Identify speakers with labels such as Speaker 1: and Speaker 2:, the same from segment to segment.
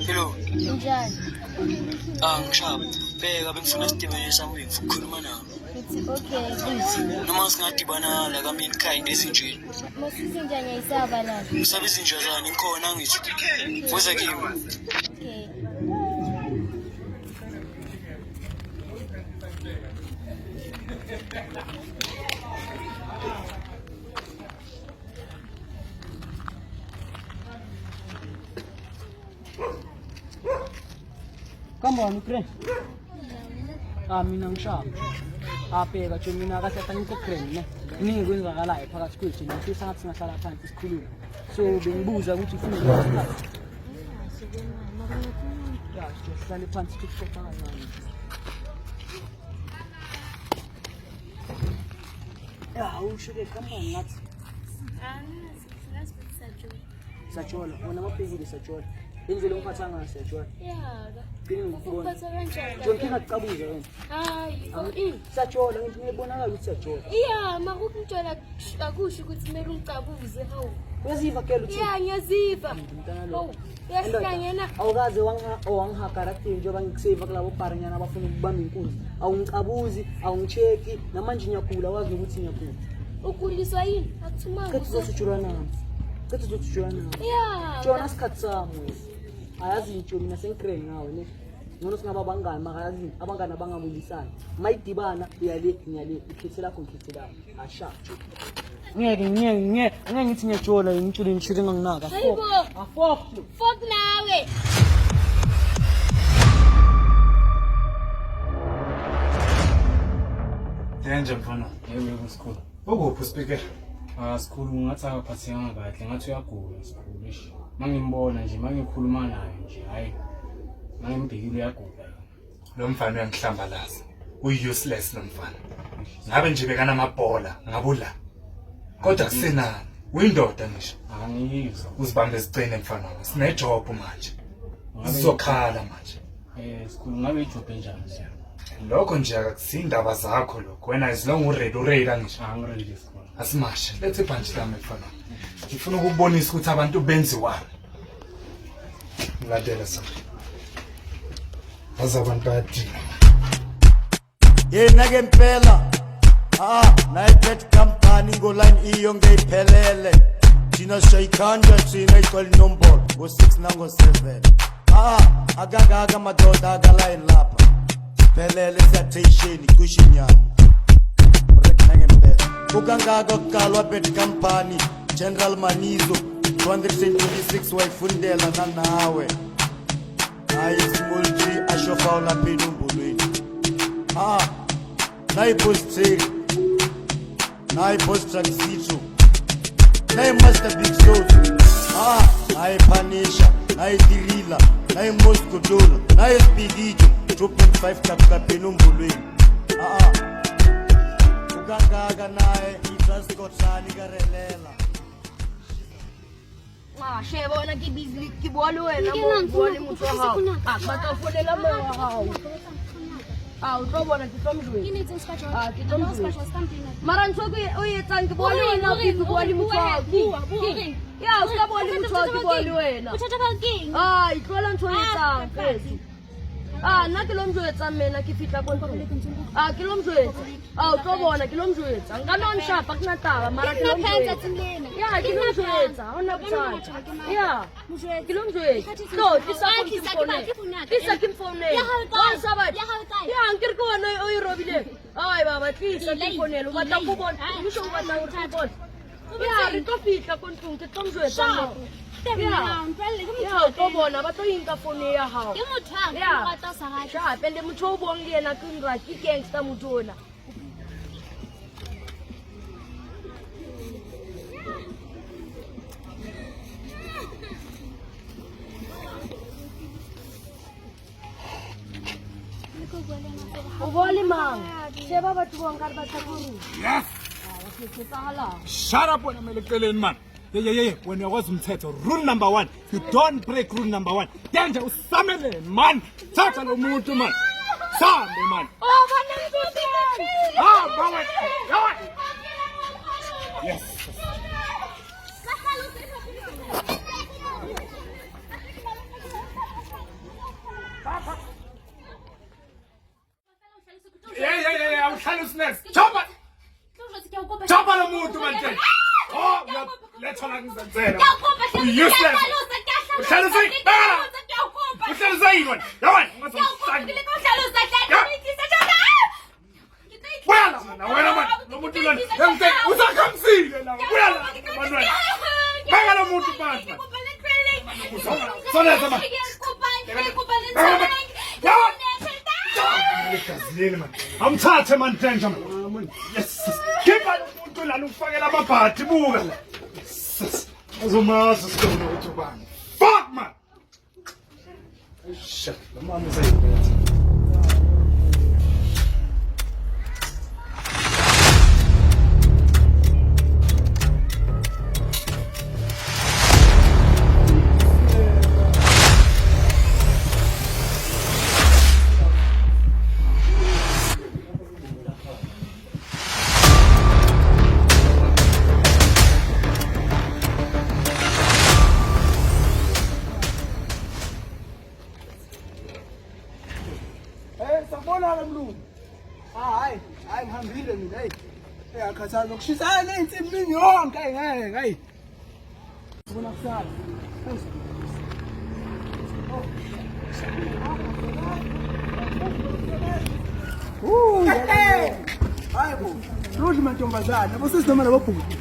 Speaker 1: Hello. Ngishaba. Bheka bengifuna isitimela sami ngikhuluma nawe.
Speaker 2: Okay.
Speaker 1: Noma singadibana la kamini kind ezinjeni.
Speaker 2: Masizinja ngiyisaba la.
Speaker 1: Ngisabe izinja zani ngikhona ngithi. Woza kimi.
Speaker 2: Okay.
Speaker 3: Come on, Ukraine. Mina ngishaba. Abheka nje mina kahle ngikukrene ne. Ningi kwenzakalayo phakathi kwethu ngifisa ngathi singahlala phansi sikhulume. So bengibuza ukuthi ufuna isikhathi. Ya, sihlale phansi sikuxoxa kancane. Ya, ushuke come on ngathi. Sajola, wona mabhekile sajola. Indlela ongiphatha ngayo sajola.
Speaker 2: Ukuphatha kanjani?
Speaker 3: Jonke ngakucabuza wena.
Speaker 2: Hayi,
Speaker 3: Sajola ngithi ngibonakala ukuthi sajola.
Speaker 2: iya makukutshela akusho ukuthi kumele ungicabuze hawu.
Speaker 3: Uyaziva ke lutho?
Speaker 2: Yeah, ngiyaziva. Hawu, uyahlangena.
Speaker 3: Awukaze wangihakara kuthini njengoba ngikuseva kulabo bharinyana abafuna ukubamba inkunzi. Awungicabuzi, awungicheki, namanje ngiyagula wazi ukuthi ngiyagula.
Speaker 2: Ukuliswa yini? Akuthuma.
Speaker 3: Kethi uzosijula nami. Kethi uzosijula nami.
Speaker 2: Yeah.
Speaker 3: Jona sikhathi sami. Ayazi nje mina sengikrene ngawe ne. Ngono singaba bangani makayazi abangani abangabulisana. Mayidibana uyale ngiyale ikhethi lakho ngikhethi lakho. Ashatsho. Ngeke ngithi ngiyajola ngitshule ngishire nginginaka. Afok.
Speaker 2: Fuck nawe.
Speaker 4: Nje mfana,
Speaker 5: Yebo kusikhulu.
Speaker 4: ukuphi speaker?
Speaker 5: Sikhulu ngathi akaphathekanga kahle, ngathi uyagula sikhulu ishi. Mangimbona nje, mangikhuluma naye nje, hayi. Mangimbhekile uyagula.
Speaker 4: Lo mfana uyangihlambalaza. Useless lo mfana. Ngabe nje bekana amabhola, ngabula. Kodwa kusenani, uyindoda ngisho.
Speaker 5: Angiyizwa.
Speaker 4: Uzibambe izicene mfana wami. Sine job manje. Sizokhala manje.
Speaker 5: Sikhulu ngabe ijob enjani nje?
Speaker 4: Lokho nje akakusindaba zakho lokho. Wena as long uready kangisho.
Speaker 5: Angiredi sikhulu.
Speaker 4: Asimashe, lethe punch lami mfana. Ngifuna ukubonisa ukuthi abantu benziwani. Ngilandela sana. Azabantu bayadina.
Speaker 6: Yena ke impela nayiphethe company ngoline iyo ngeyiphelele thina shayikhanda thina iqala inombolo ngo6 nango 7 akaka madoda akaline lapha phelele siyathension cishe inyama correct nangempela ukangaka kuqalwa phethe company General Manizo 226 wayifundela nanawe hayi small G ashofa lapha enombolweni nayi posteri nayi post transito nayi master big shows nayi panisha nayi tirila nayi Moscow dollar nayi speedijo 2.5 kapka enombolweni ukangaka naye itransportani karelela
Speaker 2: Shebona ke busy ke bolo wena mo bole motho wa hao. Ba folela mo wa hao. Utlo bona ke tlo mjwe.
Speaker 7: Ke netse special.
Speaker 2: Ke tlo mjwe.
Speaker 7: Mara
Speaker 2: ntho ke o etsang ke bole wena ke bole motho wa hao. Ya o ska bole motho wa ke bole wena.
Speaker 7: Bothata ba keng?
Speaker 2: Itlola ntho e etsang phetso. nna ke lo mjwetsa mmena ke fitla ko ntlong ke lo mjwetsa o tlo bona ke lo mjwetsa nka no nshapa ke na taba mara ke lo mjwetsa ke lo mjwetsa ha ona bothata ke lo mjwetsa so ke sa ke mfonela wa sabat nke re ke wena o e robileng ai baba tlisa ke mfonela o batla go bona mosho o batla gore ke bona re tlo fitla ko ntlong ke tlo mjwetsa tlo bona ba tlo inka phone ya hao le motho o buang le yena ke nra ke gangster motho ona o bua le mang sheba batho ba nkare ba tlhakorong
Speaker 4: Shut up when I'm a man. Yeah. When you was umthetho, rule number 1, you don't break rule number 1. Danger usamele man. Thatha lo muntu man. Sambe man. Bawa. Yes. Yeah. I'm trying to snatch. Chopper lo muntu man. Let's hold on to the useless. Shall I say? Shall I say one? No one. I'm tired, man. Yes. Keep on. Fuck man! Shit, the man is a
Speaker 3: hayi ngihambile mina hey akhathala nokushisa insimini yonke hey ubona kusala hayi bo Rudli mantombazana bosisi noma nabobhuti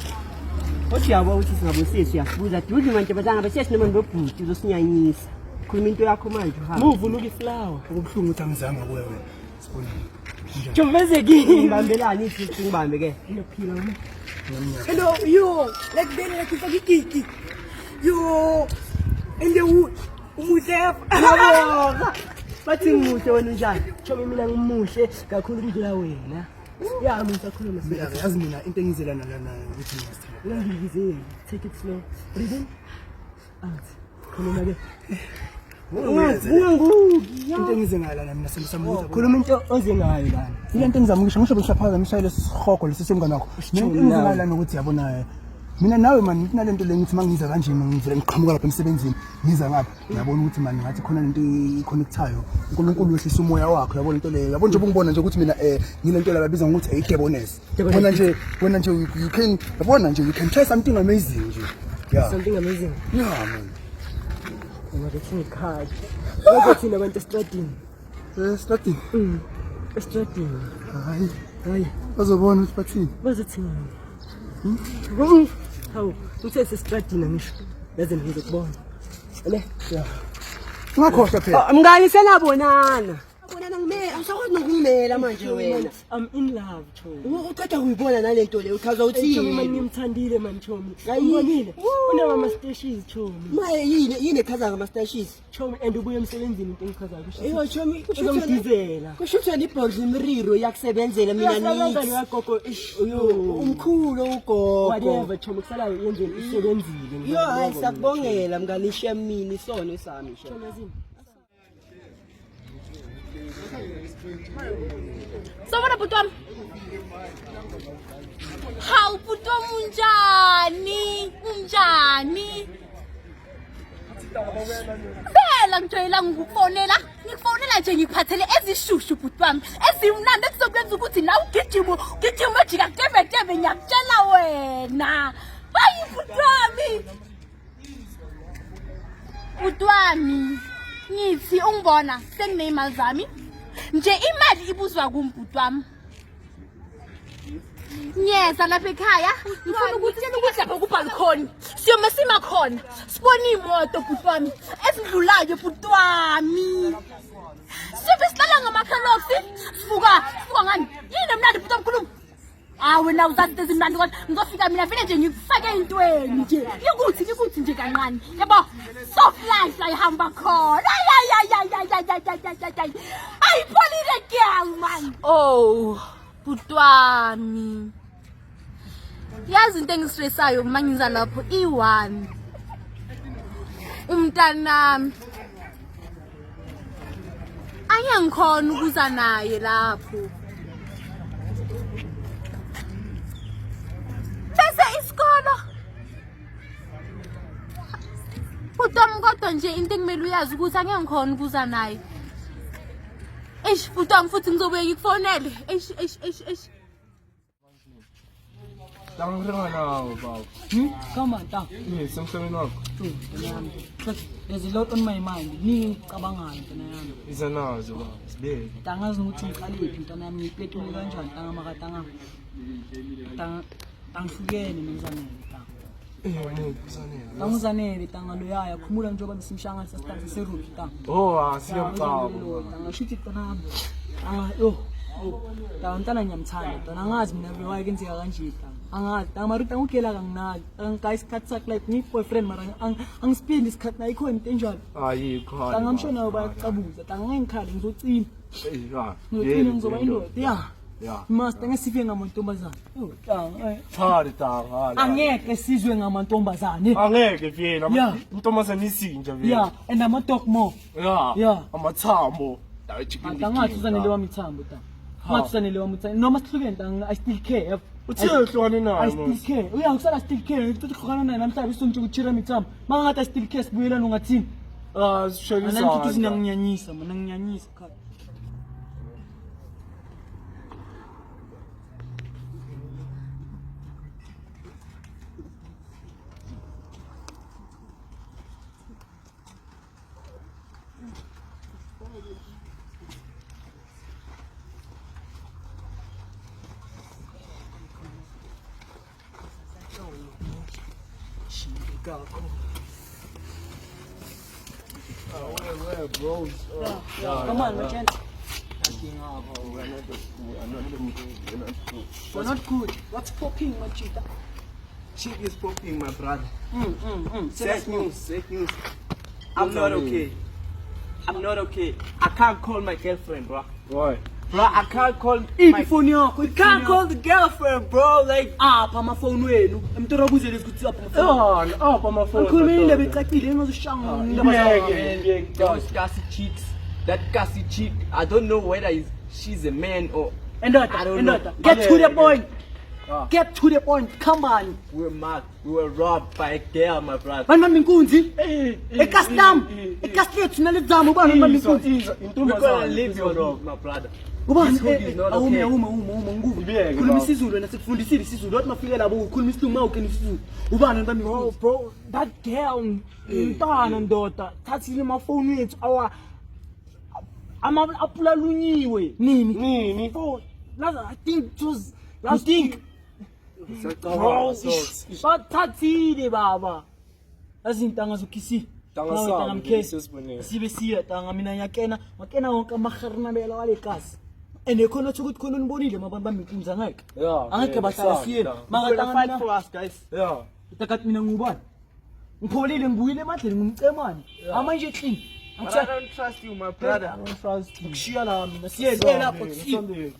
Speaker 7: Othi yabo uthi singabosisi siyafuza Rudli mantombazana besesi noma nabobhuti uzosinyanyisa khuluma into yakho manje hamba move uluka iflower
Speaker 3: okubuhlungu ukuthi angizanga kuwe wena sibona
Speaker 7: Jomezekini ngibambelani ithi ngibambe ke
Speaker 3: uyaphila wena
Speaker 7: hello yo let's get like ifakiki yo ende umuhle yabo bathi umuhle wena njani chobe mina ngimuhle kakhulu kudlula wena ya ngisakhuluma
Speaker 3: yazi mina into engizelana lana ukuthi ngizithela
Speaker 7: ngizizeni take it slow breathing out khuluma ke
Speaker 3: into engizengalana mina semsamuza
Speaker 7: khuluma into ozengayo lana
Speaker 3: ile into engizama ngisho ngisaphaka ngishayile sihogo lesisengane wakho mina into engizengalana ukuthi yabona mina nawe man ngithi nalento le ngithi mangiza kanje ngivele ngiqhamuka lapha emsebenzini ngiza ngapha ngiyabona ukuthi man ngathi khona into iconnectayo uNkulunkulu wehlisa umoya wakho yabona into le yabona nje ubungibona nje ukuthi mina ngilento la babiza ngokuthi ayideboness wena nje you can yabona nje you can try something amazing nje yeah
Speaker 7: something amazing
Speaker 3: yeah man
Speaker 7: ungathi ikhadi ukuthi nabantu estradini estradini hayi
Speaker 3: bazobona ukuthi bathini
Speaker 7: bazothi hawu uthe sestradini ngisho yaze ngizokubona le
Speaker 3: ungakhohlwa phela
Speaker 7: mngani senabonana ngimela angisakwazi nokungimela manje wena I'm in love Chomi uqeda kuyibona nalento le uchaza uthi Chomi manje ngimthandile man Chomi ayibonile unama stashes Chomi maye yini echaza ngama stashes Chomi and ubuye emsebenzini into engichazayo kusho Chomi uzongidizela kusho ukuthi libhodla imiriro yakusebenzela mina nithi yagogo umkhulu ugogo whatever Chomi kusalayo yendlela isebenzile yo hayi sakubongela mngani shemini sona esami Chomi
Speaker 2: Sawubona bhuti wami. Hawu bhuti wami unjani?
Speaker 8: Phela ngijwayela ngikufonela nje ngikuphathele ezishushu bhuti wami ezimnandi ekuzokwenza ukuthi nawe ugijima ujika tebe ngiyakutshela wena bayi bhuti wami ngithi ungibona sengineyimali zami nje imali ibuzwa kumbhuti wami Nyeza lapha ekhaya ngifuna ukuthi ukudla kubhalkhoni siyome sima khona sibone imoto bhuti wami ezidlulayo bhuti wami sibe sihlala ngamakhalofsi sifuka ngani yini emnandi bhuti omkhulu wena uzathi ezimnandi kodwa ngizofika mina vele nje ngikufake intweni nje nikuthi nje kancane yabo soft life la ihamba khona ayipholile girl man bhuti wami yazi into engistresayo uma ngiza lapho i1 umntanami angikhona ukuza naye lapho bese isikolo bhuti wami kodwa nje into engimele uyazi ukuthi angikhona ukuza naye bhuti wami futhi ngizobuye ngikufonele
Speaker 5: Tangirana baba.
Speaker 3: Come on, Tang.
Speaker 5: Yes, semsebenzi wakho.
Speaker 3: There's a lot on my mind. Ngicabangani mntana yami.
Speaker 5: Izanazo baba. Sibeke.
Speaker 3: Tangazi ukuthi ngiqaliphi mntana yami ngiphethe kanjani tanga makatanga. Tangihlukene nomzanele tanga.
Speaker 5: Kusanele.
Speaker 3: Tanguzanele tanga loyaya khumula njengoba besimshanga sasithatha serupi tanga.
Speaker 5: Oh, siyaqaba.
Speaker 3: Tanga shuthi tanga yami. Tanga yo. Tanga ngiyamthanda. Tanga ngazi mina bewaye kwenzeka kanje tanga. Angazi tamaruta ngikela kanginaki angikayi isikhathi sakhe like ngiboyfriend mara angispend isikhathi nayo ikhona into enjalo
Speaker 5: ayikho
Speaker 3: tangamshona bayacabuza tangangikhali ngizocina ngizocina ngizoba indoda master ngesife ngamantombazane
Speaker 5: tanga
Speaker 3: angeke sizwe ngamantombazane
Speaker 5: angeke vele intombazane isinja vele
Speaker 3: and ama-talk more
Speaker 5: amathambo
Speaker 3: tangathi uzanele wami ithambo tanga ngathi uzanele wami ithambo noma sihlukene tanga I still care
Speaker 5: uthiyhlwane naye
Speaker 3: I still care uyangisala still care ngithi khona naye namhlanje usonto ukuchira mithambo mangathi I still care sibuyelana ungathini
Speaker 5: sishekisa
Speaker 3: ngithi sinanginyanyisa mina nginyanyisa khaya
Speaker 5: where bros
Speaker 3: come on my gent we're not good what's popping my cheetah
Speaker 9: Chick is popping, my brother.
Speaker 3: Fake
Speaker 9: news. I'm not okay. I can't call my girlfriend, bro.
Speaker 5: Why?
Speaker 9: Bro, I can't call
Speaker 3: my phone yakho
Speaker 9: We can't call the girlfriend, bro. Like,
Speaker 3: apha amafoni wenu emntorobuze lesikuthi apha amafoni
Speaker 5: apha amafoni
Speaker 3: ngikhulumile becacile ngizosishanga
Speaker 9: those gassy chicks. That gassy chick, I don't know whether she's a man or
Speaker 3: endoda get to the point. Get to the point. Come on.
Speaker 9: We were robbed by a girl, my brother.
Speaker 3: Bani bami inkunzi. Ekastam. Ekaslethu nalezama ubani bami inkunzi.
Speaker 9: We're gonna leave your room, my brother.
Speaker 3: Ubani
Speaker 9: okay.
Speaker 3: nguvu. Khuluma isizulu wena sikufundisile isizulu wathi mafike labo ukhuluma isilungu mawukeni isizulu. Ubani bami inkunzi.
Speaker 7: Bro, that girl mntana ndoda thathile amafoni wethu apula lunyiwe.
Speaker 3: Nini?
Speaker 7: Bro, I think it was last week. Bro, bathathile baba azintanga zokhisi tanga mkhesi sibe siya tanga mina ngiyakena wakena wonke amaharnabela wale kasi ene khona ukuthi khona unibonile mabantu bamikwenza ngeke angeke bahlala siyena makatanga
Speaker 9: fight for us, guys.
Speaker 3: utakathi mina ngubani ngipholile ngibuyile emadleni ngumcemane amanje clean
Speaker 9: But I don't trust you, my brother.
Speaker 3: I don't trust you. Kushiya la mina siyela lapho
Speaker 5: Sunday